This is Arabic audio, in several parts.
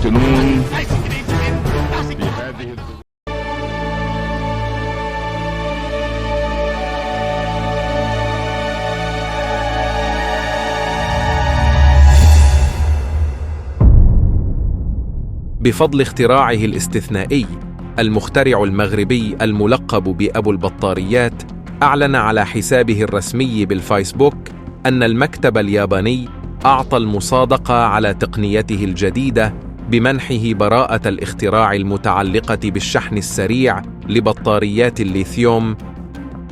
يقاتلون في هذه الظروف. بفضل اختراعه الاستثنائي، المخترع المغربي الملقب بأبو البطاريات أعلن على حسابه الرسمي بالفيسبوك أن المكتب الياباني أعطى المصادقة على تقنيته الجديدة بمنحه براءة الاختراع المتعلقة بالشحن السريع لبطاريات الليثيوم.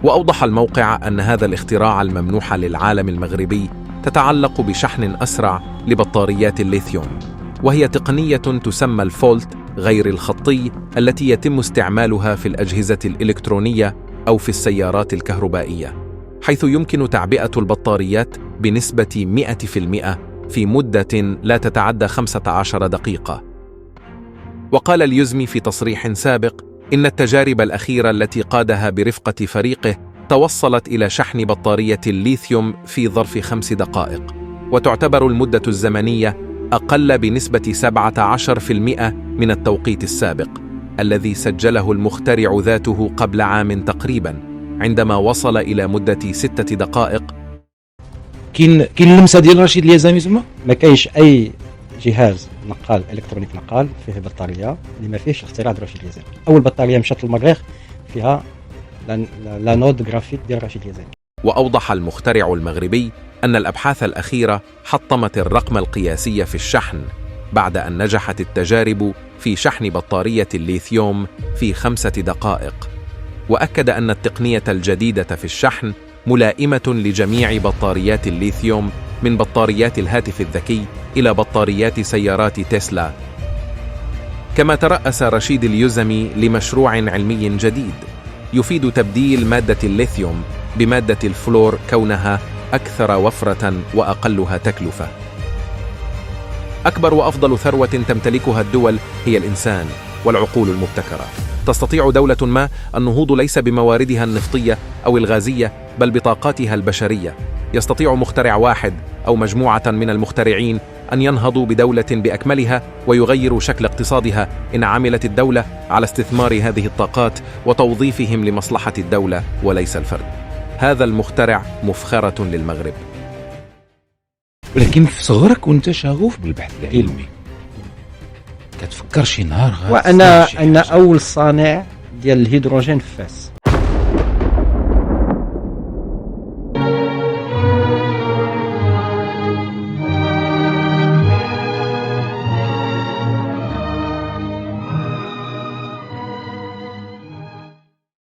وأوضح الموقع أن هذا الاختراع الممنوح للعالم المغربي تتعلق بشحن أسرع لبطاريات الليثيوم، وهي تقنية تسمى الفولت غير الخطي التي يتم استعمالها في الأجهزة الإلكترونية أو في السيارات الكهربائية، حيث يمكن تعبئة البطاريات بنسبة 100% في مدة لا تتعدى 15 دقيقة. وقال اليزمي في تصريح سابق إن التجارب الأخيرة التي قادها برفقة فريقه توصلت إلى شحن بطارية الليثيوم في ظرف 5 دقائق، وتعتبر المدة الزمنية أقل بنسبة 17% من التوقيت السابق الذي سجله المخترع ذاته قبل عام تقريبا، عندما وصل إلى مدة 6 دقائق. كاين اللمسه ديال رشيد اليزامي زعما ما كاينش اي جهاز نقال الكترونيك نقال فيه بطاريه اللي ما فيهش اختراع ديال رشيد اليزامي. اول بطاريه مشات للمريخ فيها لا نود جرافيت ديال رشيد اليزامي. وأوضح المخترع المغربي أن الأبحاث الأخيرة حطمت الرقم القياسي في الشحن بعد أن نجحت التجارب في شحن بطارية الليثيوم في 5 دقائق، وأكد أن التقنية الجديدة في الشحن ملائمة لجميع بطاريات الليثيوم، من بطاريات الهاتف الذكي إلى بطاريات سيارات تسلا. كما ترأس رشيد اليزمي لمشروع علمي جديد يفيد تبديل مادة الليثيوم بمادة الفلور كونها أكثر وفرة وأقلها تكلفة. أكبر وأفضل ثروة تمتلكها الدول هي الإنسان والعقول المبتكرة. تستطيع دولة ما النهوض ليس بمواردها النفطية أو الغازية بل بطاقاتها البشرية. يستطيع مخترع واحد أو مجموعة من المخترعين أن ينهضوا بدولة بأكملها ويغيروا شكل اقتصادها إن عملت الدولة على استثمار هذه الطاقات وتوظيفهم لمصلحة الدولة وليس الفرد. هذا المخترع مفخرة للمغرب. ولكن في صغرك وانت شغوف بالبحث العلمي كتفكر شي نهار وانا اول صانع ديال الهيدروجين في فاس.